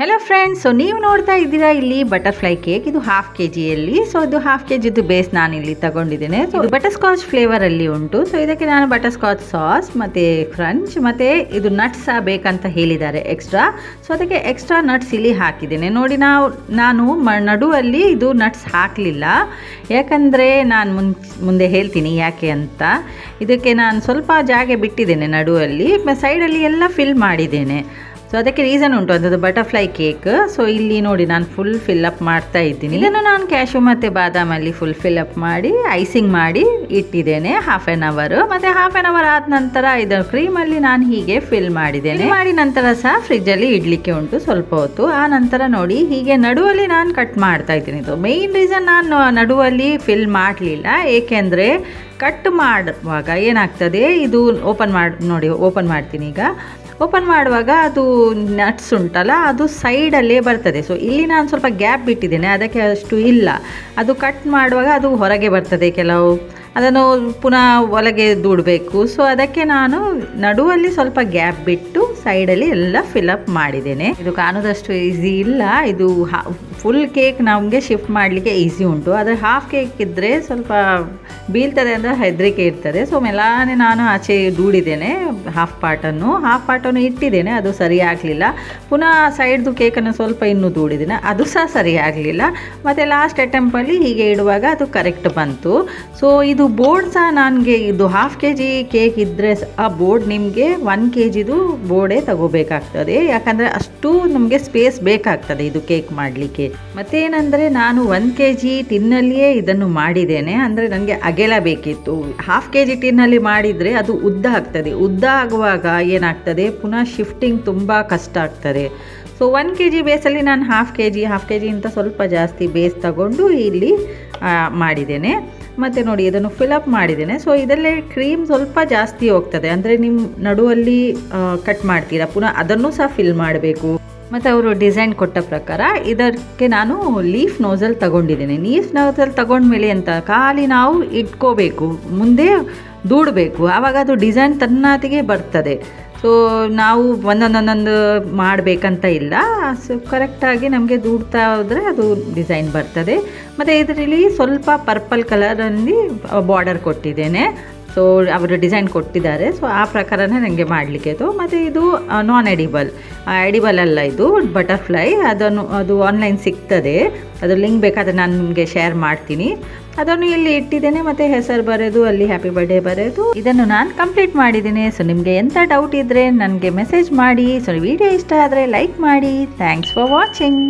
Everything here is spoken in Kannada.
ಹೆಲೋ ಫ್ರೆಂಡ್ಸ್, ಸೊ ನೀವು ನೋಡ್ತಾ ಇದ್ದೀರಾ ಇಲ್ಲಿ ಬಟರ್ಫ್ಲೈ ಕೇಕ್. ಇದು ಹಾಫ್ ಕೆಜಿಯಲ್ಲಿ. ಸೊ ಇದು ಹಾಫ್ ಕೆಜಿದು ಬೇಸ್ ನಾನು ಇಲ್ಲಿ ತಗೊಂಡಿದ್ದೇನೆ. ಸೊ ಇದು ಬಟರ್ ಸ್ಕಾಚ್ ಫ್ಲೇವರ್ ಅಲ್ಲಿ ಉಂಟು. ಸೊ ಇದಕ್ಕೆ ನಾನು ಬಟರ್ ಸ್ಕಾಚ್ ಸಾಸ್ ಮತ್ತೆ ಕ್ರಂಚ್ ಮತ್ತೆ ಇದು ನಟ್ಸ್ ಬೇಕಂತ ಹೇಳಿದ್ದಾರೆ ಎಕ್ಸ್ಟ್ರಾ. ಸೊ ಅದಕ್ಕೆ ಎಕ್ಸ್ಟ್ರಾ ನಟ್ಸ್ ಇಲ್ಲಿ ಹಾಕಿದ್ದೇನೆ. ನೋಡಿ, ನಾನು ನಡುವಲ್ಲಿ ಇದು ನಟ್ಸ್ ಹಾಕಲಿಲ್ಲ, ಯಾಕಂದರೆ ನಾನು ಮುಂದೆ ಹೇಳ್ತೀನಿ ಯಾಕೆ ಅಂತ. ಇದಕ್ಕೆ ನಾನು ಸ್ವಲ್ಪ ಜಾಗ ಬಿಟ್ಟಿದ್ದೇನೆ ನಡುವಲ್ಲಿ, ಸೈಡಲ್ಲಿ ಎಲ್ಲ ಫಿಲ್ ಮಾಡಿದ್ದೇನೆ. ಸೊ ಅದಕ್ಕೆ ರೀಸನ್ ಉಂಟು, ಅಂಥದ್ದು ಬಟರ್ಫ್ಲೈ ಕೇಕ್. ಸೊ ಇಲ್ಲಿ ನೋಡಿ ನಾನು ಫುಲ್ ಫಿಲ್ಅಪ್ ಮಾಡ್ತಾ ಇದ್ದೀನಿ. ಇದನ್ನು ನಾನು ಕ್ಯಾಶು ಮತ್ತು ಬಾದಾಮಲ್ಲಿ ಫುಲ್ ಫಿಲ್ಅಪ್ ಮಾಡಿ ಐಸಿಂಗ್ ಮಾಡಿ ಇಟ್ಟಿದ್ದೇನೆ ಹಾಫ್ ಆನ್ ಅವರ್. ಮತ್ತು ಹಾಫ್ ಆನ್ ಅವರ್ ಆದ ನಂತರ ಇದರ ಕ್ರೀಮಲ್ಲಿ ನಾನು ಹೀಗೆ ಫಿಲ್ ಮಾಡಿದ್ದೇನೆ. ಮಾಡಿ ನಂತರ ಸಹ ಫ್ರಿಜ್ಜಲ್ಲಿ ಇಡಲಿಕ್ಕೆ ಉಂಟು ಸ್ವಲ್ಪ ಹೊತ್ತು. ಆ ನಂತರ ನೋಡಿ ಹೀಗೆ ನಡುವಲ್ಲಿ ನಾನು ಕಟ್ ಮಾಡ್ತಾ ಇದ್ದೀನಿ. ಇದು ಮೇಯ್ನ್ ರೀಸನ್ ನಾನು ನಡುವಲ್ಲಿ ಫಿಲ್ ಮಾಡಲಿಲ್ಲ, ಏಕೆಂದರೆ ಕಟ್ ಮಾಡುವಾಗ ಏನಾಗ್ತದೆ, ಇದು ಓಪನ್ ಮಾಡ್ತೀನಿ ಈಗ. ಓಪನ್ ಮಾಡುವಾಗ ಅದು ನಟ್ಸ್ ಉಂಟಲ್ಲ, ಅದು ಸೈಡಲ್ಲೇ ಬರ್ತದೆ. ಸೊ ಇಲ್ಲಿ ನಾನು ಸ್ವಲ್ಪ ಗ್ಯಾಪ್ ಬಿಟ್ಟಿದ್ದೇನೆ, ಅದಕ್ಕೆ ಅಷ್ಟು ಇಲ್ಲ. ಅದು ಕಟ್ ಮಾಡುವಾಗ ಅದು ಹೊರಗೆ ಬರ್ತದೆ, ಕೆಲವು ಅದನ್ನು ಪುನಃ ಒಳಗೆ ದೂಡಬೇಕು. ಸೊ ಅದಕ್ಕೆ ನಾನು ನಡುವಲ್ಲಿ ಸ್ವಲ್ಪ ಗ್ಯಾಪ್ ಬಿಟ್ಟು ಸೈಡಲ್ಲಿ ಎಲ್ಲ ಫಿಲ್ಅಪ್ ಮಾಡಿದ್ದೇನೆ. ಇದು ಕಾಣೋದಷ್ಟು ಈಸಿ ಇಲ್ಲ. ಇದು ಫುಲ್ ಕೇಕ್ ನಮಗೆ ಶಿಫ್ಟ್ ಮಾಡಲಿಕ್ಕೆ ಈಸಿ ಉಂಟು, ಆದರೆ ಹಾಫ್ ಕೇಕ್ ಇದ್ದರೆ ಸ್ವಲ್ಪ ಬೀಳ್ತದೆ ಅಂದರೆ ಹೆದರಿಕೆ ಇರ್ತದೆ. ಸೊ ಮೆಲ್ಲಾನೆ ನಾನು ಆಚೆ ದೂಡಿದ್ದೇನೆ ಹಾಫ್ ಪಾರ್ಟನ್ನು ಇಟ್ಟಿದ್ದೇನೆ. ಅದು ಸರಿ ಆಗಲಿಲ್ಲ. ಪುನಃ ಸೈಡ್ದು ಕೇಕನ್ನು ಸ್ವಲ್ಪ ಇನ್ನೂ ದೂಡಿದ್ದೇನೆ, ಅದು ಸಹ ಸರಿ ಆಗಲಿಲ್ಲ. ಮತ್ತು ಲಾಸ್ಟ್ ಅಟೆಂಪಲ್ಲಿ ಹೀಗೆ ಇಡುವಾಗ ಅದು ಕರೆಕ್ಟ್ ಬಂತು. ಸೊ ಇದು ಬೋರ್ಡ್ ಸಹ ನನಗೆ ಇದು ಹಾಫ್ kg ಕೇಕ್ ಇದ್ದರೆ ಆ ಬೋರ್ಡ್ ನಿಮಗೆ 1 kgದು ಬೋರ್ಡೇ ತಗೋಬೇಕಾಗ್ತದೆ, ಯಾಕಂದರೆ ಅಷ್ಟು ನಮಗೆ ಸ್ಪೇಸ್ ಬೇಕಾಗ್ತದೆ ಇದು ಕೇಕ್ ಮಾಡಲಿಕ್ಕೆ. ಮತ್ತೇನೆಂದರೆ ನಾನು 1 kg ಟಿನ್ನಲ್ಲಿಯೇ ಇದನ್ನು ಮಾಡಿದ್ದೇನೆ, ಅಂದರೆ ನನಗೆ ಅಗಲ ಬೇಕಿತ್ತು. ಹಾಫ್ kg ಟಿನ್ನಲ್ಲಿ ಮಾಡಿದರೆ ಅದು ಉದ್ದ ಆಗ್ತದೆ. ಉದ್ದ ಆಗುವಾಗ ಏನಾಗ್ತದೆ, ಪುನಃ ಶಿಫ್ಟಿಂಗ್ ತುಂಬ ಕಷ್ಟ ಆಗ್ತದೆ. ಸೊ 1 kg ಬೇಸಲ್ಲಿ ನಾನು ಹಾಫ್ kg ಇಂತ ಸ್ವಲ್ಪ ಜಾಸ್ತಿ ಬೇಸ್ ತಗೊಂಡು ಇಲ್ಲಿ ಮಾಡಿದ್ದೇನೆ. ಮತ್ತು ನೋಡಿ ಇದನ್ನು ಫಿಲ್ಅಪ್ ಮಾಡಿದ್ದೇನೆ. ಸೊ ಇದರಲ್ಲೇ ಕ್ರೀಮ್ ಸ್ವಲ್ಪ ಜಾಸ್ತಿ ಹೋಗ್ತದೆ, ಅಂದರೆ ನಿಮ್ಮ ನಡುವಲ್ಲಿ ಕಟ್ ಮಾಡ್ತೀರಾ, ಪುನಃ ಅದನ್ನು ಸಹ ಫಿಲ್ ಮಾಡಬೇಕು. ಮತ್ತು ಅವರು ಡಿಸೈನ್ ಕೊಟ್ಟ ಪ್ರಕಾರ ಇದಕ್ಕೆ ನಾನು ಲೀಫ್ ನೋಸಲ್ ತಗೊಂಡಿದ್ದೇನೆ. ಲೀಫ್ ನೋಸಲ್ ತಗೊಂಡ್ಮೇಲೆ ಅಂತ ಖಾಲಿ ನಾವು ಇಟ್ಕೋಬೇಕು, ಮುಂದೆ ದೂಡಬೇಕು, ಆವಾಗ ಅದು ಡಿಸೈನ್ ತನ್ನಾತಿಗೆ ಬರ್ತದೆ. ಸೊ ನಾವು ಒಂದೊಂದೊಂದೊಂದು ಮಾಡಬೇಕಂತ ಇಲ್ಲ, ಸೊ ಕರೆಕ್ಟಾಗಿ ನಮಗೆ ದೂಡ್ತಾ ಹೋದರೆ ಅದು ಡಿಸೈನ್ ಬರ್ತದೆ. ಮತ್ತು ಇದರಲ್ಲಿ ಸ್ವಲ್ಪ ಪರ್ಪಲ್ ಕಲರಲ್ಲಿ ಬಾರ್ಡರ್ ಕೊಟ್ಟಿದ್ದೇನೆ. ಸೊ ಅವರು ಡಿಸೈನ್ ಕೊಟ್ಟಿದ್ದಾರೆ, ಸೊ ಆ ಪ್ರಕಾರನೇ ನನಗೆ ಮಾಡಲಿಕ್ಕೆ ಇದು. ಮತ್ತು ಇದು ನಾನ್ ಎಡಿಬಲ್ ಅಲ್ಲ, ಇದು ಬಟರ್ಫ್ಲೈ. ಅದು ಆನ್ಲೈನ್ ಸಿಗ್ತದೆ, ಅದು ಲಿಂಕ್ ಬೇಕಾದರೆ ನಾನು ನಿಮಗೆ ಶೇರ್ ಮಾಡ್ತೀನಿ. ಅದನ್ನು ಇಲ್ಲಿ ಇಟ್ಟಿದ್ದೇನೆ, ಮತ್ತು ಹೆಸರು ಬರೆದು ಅಲ್ಲಿ ಹ್ಯಾಪಿ ಬರ್ಡೇ ಬರೆದು ಇದನ್ನು ನಾನು ಕಂಪ್ಲೀಟ್ ಮಾಡಿದ್ದೀನಿ. ಸೊ ನಿಮಗೆ ಎಂಥ ಡೌಟ್ ಇದ್ದರೆ ನನಗೆ ಮೆಸೇಜ್ ಮಾಡಿ. ಸೊ ವಿಡಿಯೋ ಇಷ್ಟ ಆದರೆ ಲೈಕ್ ಮಾಡಿ. Thanks for watching.